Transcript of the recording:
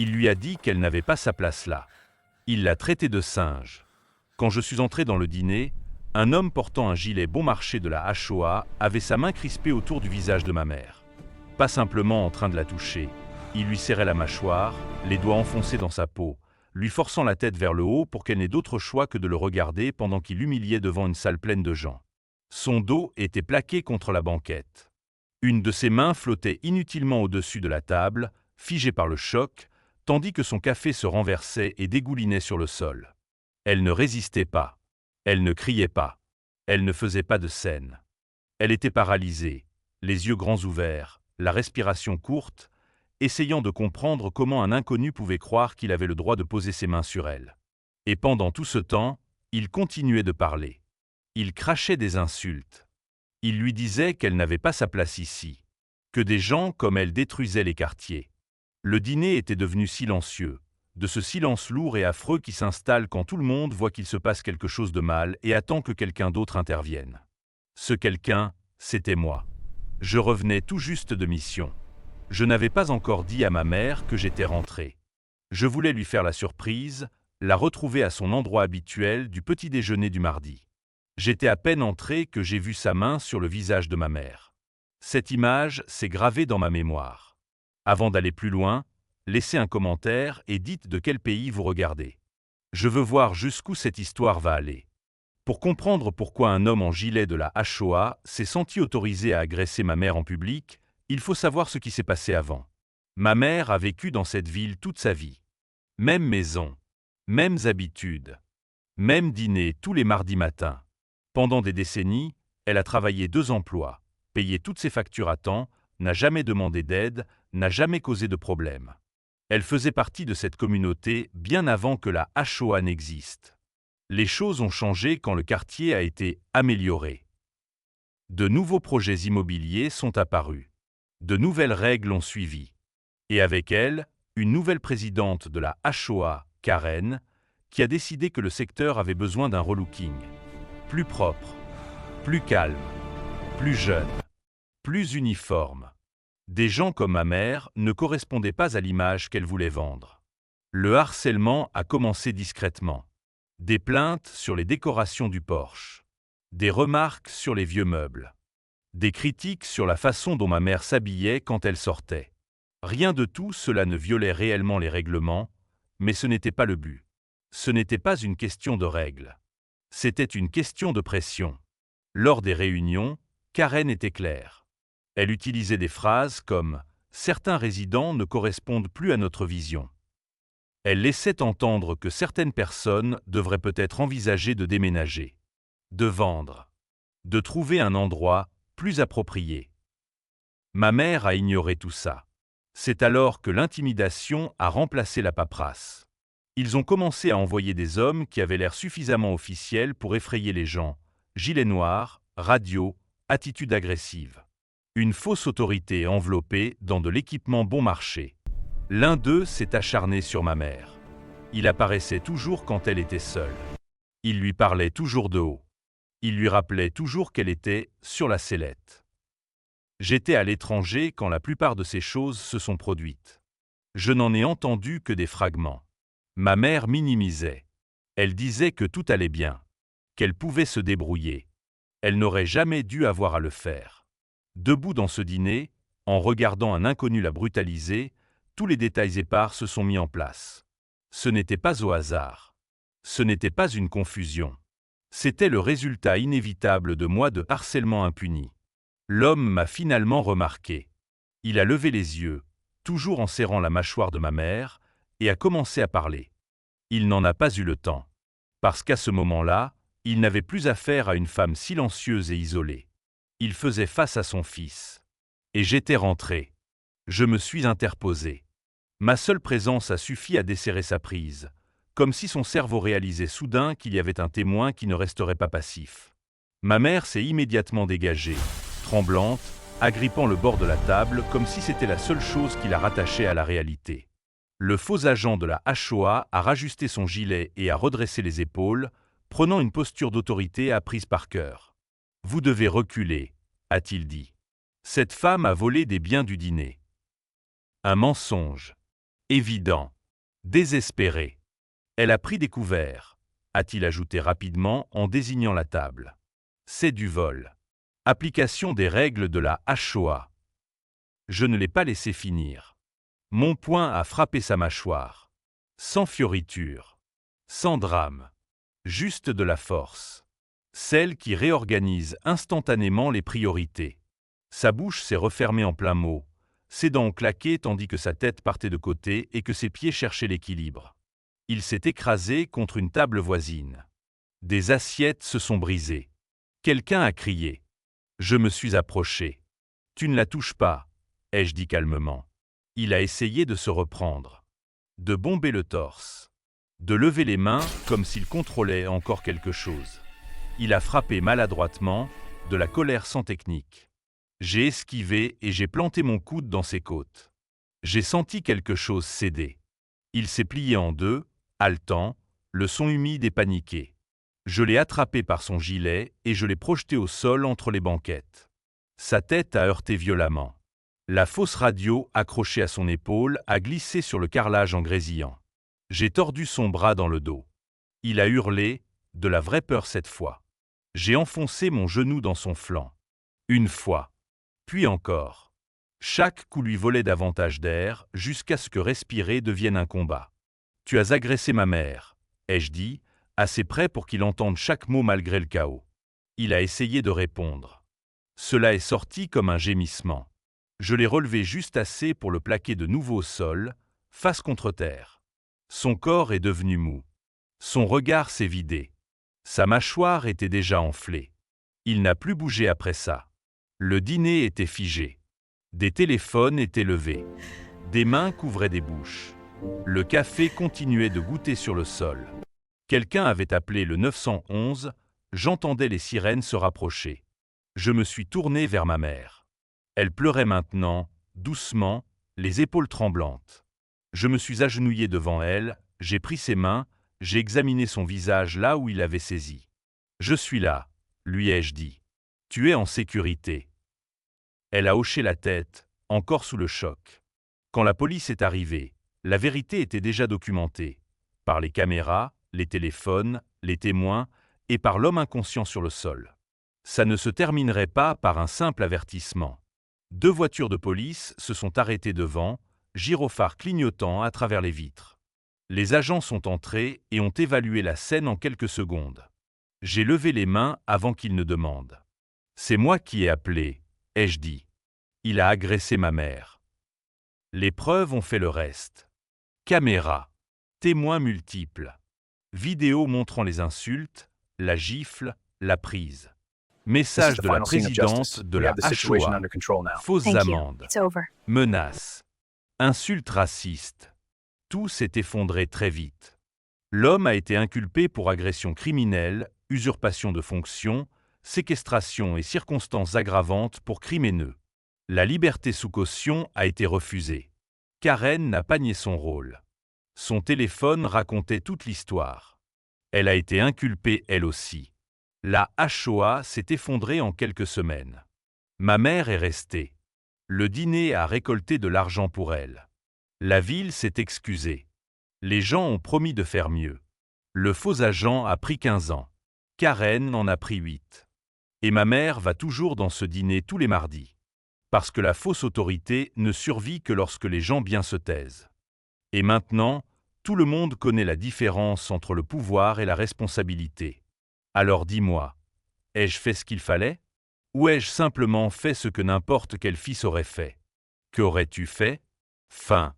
Il lui a dit qu'elle n'avait pas sa place là. Il l'a traitée de singe. Quand je suis entré dans le dîner, un homme portant un gilet bon marché de la HOA avait sa main crispée autour du visage de ma mère. Pas simplement en train de la toucher, il lui serrait la mâchoire, les doigts enfoncés dans sa peau, lui forçant la tête vers le haut pour qu'elle n'ait d'autre choix que de le regarder pendant qu'il l'humiliait devant une salle pleine de gens. Son dos était plaqué contre la banquette. Une de ses mains flottait inutilement au-dessus de la table, figée par le choc, tandis que son café se renversait et dégoulinait sur le sol. Elle ne résistait pas. Elle ne criait pas. Elle ne faisait pas de scène. Elle était paralysée, les yeux grands ouverts, la respiration courte, essayant de comprendre comment un inconnu pouvait croire qu'il avait le droit de poser ses mains sur elle. Et pendant tout ce temps, il continuait de parler. Il crachait des insultes. Il lui disait qu'elle n'avait pas sa place ici, que des gens comme elle détruisaient les quartiers. Le dîner était devenu silencieux, de ce silence lourd et affreux qui s'installe quand tout le monde voit qu'il se passe quelque chose de mal et attend que quelqu'un d'autre intervienne. Ce quelqu'un, c'était moi. Je revenais tout juste de mission. Je n'avais pas encore dit à ma mère que j'étais rentré. Je voulais lui faire la surprise, la retrouver à son endroit habituel du petit déjeuner du mardi. J'étais à peine entré que j'ai vu sa main sur le visage de ma mère. Cette image s'est gravée dans ma mémoire. Avant d'aller plus loin, laissez un commentaire et dites de quel pays vous regardez. Je veux voir jusqu'où cette histoire va aller. Pour comprendre pourquoi un homme en gilet de la HOA s'est senti autorisé à agresser ma mère en public, il faut savoir ce qui s'est passé avant. Ma mère a vécu dans cette ville toute sa vie. Même maison, mêmes habitudes, même dîner tous les mardis matins. Pendant des décennies, elle a travaillé 2 emplois, payé toutes ses factures à temps, n'a jamais demandé d'aide, n'a jamais causé de problème. Elle faisait partie de cette communauté bien avant que la HOA n'existe. Les choses ont changé quand le quartier a été amélioré. De nouveaux projets immobiliers sont apparus. De nouvelles règles ont suivi. Et avec elles, une nouvelle présidente de la HOA, Karen, qui a décidé que le secteur avait besoin d'un relooking. Plus propre, plus calme, plus jeune, plus uniforme. Des gens comme ma mère ne correspondaient pas à l'image qu'elle voulait vendre. Le harcèlement a commencé discrètement. Des plaintes sur les décorations du porche. Des remarques sur les vieux meubles. Des critiques sur la façon dont ma mère s'habillait quand elle sortait. Rien de tout cela ne violait réellement les règlements, mais ce n'était pas le but. Ce n'était pas une question de règles. C'était une question de pression. Lors des réunions, Karen était claire. Elle utilisait des phrases comme « Certains résidents ne correspondent plus à notre vision ». Elle laissait entendre que certaines personnes devraient peut-être envisager de déménager, de vendre, de trouver un endroit plus approprié. Ma mère a ignoré tout ça. C'est alors que l'intimidation a remplacé la paperasse. Ils ont commencé à envoyer des hommes qui avaient l'air suffisamment officiels pour effrayer les gens. Gilets noirs, radio, attitude agressive. Une fausse autorité enveloppée dans de l'équipement bon marché. L'un d'eux s'est acharné sur ma mère. Il apparaissait toujours quand elle était seule. Il lui parlait toujours de haut. Il lui rappelait toujours qu'elle était sur la sellette. J'étais à l'étranger quand la plupart de ces choses se sont produites. Je n'en ai entendu que des fragments. Ma mère minimisait. Elle disait que tout allait bien, qu'elle pouvait se débrouiller. Elle n'aurait jamais dû avoir à le faire. Debout dans ce dîner, en regardant un inconnu la brutaliser, tous les détails épars se sont mis en place. Ce n'était pas au hasard. Ce n'était pas une confusion. C'était le résultat inévitable de mois de harcèlement impuni. L'homme m'a finalement remarqué. Il a levé les yeux, toujours en serrant la mâchoire de ma mère, et a commencé à parler. Il n'en a pas eu le temps. Parce qu'à ce moment-là, il n'avait plus affaire à une femme silencieuse et isolée. Il faisait face à son fils. Et j'étais rentré. Je me suis interposé. Ma seule présence a suffi à desserrer sa prise, comme si son cerveau réalisait soudain qu'il y avait un témoin qui ne resterait pas passif. Ma mère s'est immédiatement dégagée, tremblante, agrippant le bord de la table comme si c'était la seule chose qui la rattachait à la réalité. Le faux agent de la HOA a rajusté son gilet et a redressé les épaules, prenant une posture d'autorité apprise par cœur. « Vous devez reculer », a-t-il dit. Cette femme a volé des biens du dîner. Un mensonge. Évident. Désespéré. Elle a pris des couverts, a-t-il ajouté rapidement en désignant la table. C'est du vol. Application des règles de la Shoah. Je ne l'ai pas laissé finir. Mon poing a frappé sa mâchoire. Sans fioriture. Sans drame. Juste de la force. Celle qui réorganise instantanément les priorités. Sa bouche s'est refermée en plein mot, ses dents ont claqué tandis que sa tête partait de côté et que ses pieds cherchaient l'équilibre. Il s'est écrasé contre une table voisine. Des assiettes se sont brisées. Quelqu'un a crié. Je me suis approché. Tu ne la touches pas, ai-je dit calmement. Il a essayé de se reprendre. De bomber le torse. De lever les mains comme s'il contrôlait encore quelque chose. Il a frappé maladroitement, de la colère sans technique. J'ai esquivé et j'ai planté mon coude dans ses côtes. J'ai senti quelque chose céder. Il s'est plié en deux, haletant, le son humide et paniqué. Je l'ai attrapé par son gilet et je l'ai projeté au sol entre les banquettes. Sa tête a heurté violemment. La fausse radio, accrochée à son épaule, a glissé sur le carrelage en grésillant. J'ai tordu son bras dans le dos. Il a hurlé, de la vraie peur cette fois. J'ai enfoncé mon genou dans son flanc. Une fois. Puis encore. Chaque coup lui volait davantage d'air jusqu'à ce que respirer devienne un combat. « Tu as agressé ma mère », ai-je dit, assez près pour qu'il entende chaque mot malgré le chaos. Il a essayé de répondre. Cela est sorti comme un gémissement. Je l'ai relevé juste assez pour le plaquer de nouveau au sol, face contre terre. Son corps est devenu mou. Son regard s'est vidé. Sa mâchoire était déjà enflée. Il n'a plus bougé après ça. Le dîner était figé. Des téléphones étaient levés. Des mains couvraient des bouches. Le café continuait de goûter sur le sol. Quelqu'un avait appelé le 911, j'entendais les sirènes se rapprocher. Je me suis tourné vers ma mère. Elle pleurait maintenant, doucement, les épaules tremblantes. Je me suis agenouillé devant elle, j'ai pris ses mains, j'ai examiné son visage là où il avait saisi. « Je suis là », lui ai-je dit. « Tu es en sécurité. » Elle a hoché la tête, encore sous le choc. Quand la police est arrivée, la vérité était déjà documentée, par les caméras, les téléphones, les témoins et par l'homme inconscient sur le sol. Ça ne se terminerait pas par un simple avertissement. 2 voitures de police se sont arrêtées devant, gyrophares clignotant à travers les vitres. Les agents sont entrés et ont évalué la scène en quelques secondes. J'ai levé les mains avant qu'ils ne demandent. « C'est moi qui ai appelé », ai-je dit. « Il a agressé ma mère. » Les preuves ont fait le reste. Caméras, témoins multiples, vidéos montrant les insultes, la gifle, la prise. Message de la présidente de la Shoah, fausses amendes, menaces, insultes racistes. Tout s'est effondré très vite. L'homme a été inculpé pour agression criminelle, usurpation de fonction, séquestration et circonstances aggravantes pour crime haineux. La liberté sous caution a été refusée. Karen n'a pas nié son rôle. Son téléphone racontait toute l'histoire. Elle a été inculpée elle aussi. La Shoah s'est effondrée en quelques semaines. Ma mère est restée. Le dîner a récolté de l'argent pour elle. La ville s'est excusée. Les gens ont promis de faire mieux. Le faux agent a pris 15 ans. Karen en a pris 8. Et ma mère va toujours dans ce dîner tous les mardis. Parce que la fausse autorité ne survit que lorsque les gens bien se taisent. Et maintenant, tout le monde connaît la différence entre le pouvoir et la responsabilité. Alors dis-moi, ai-je fait ce qu'il fallait? Ou ai-je simplement fait ce que n'importe quel fils aurait fait? Qu'aurais-tu fait? Fin.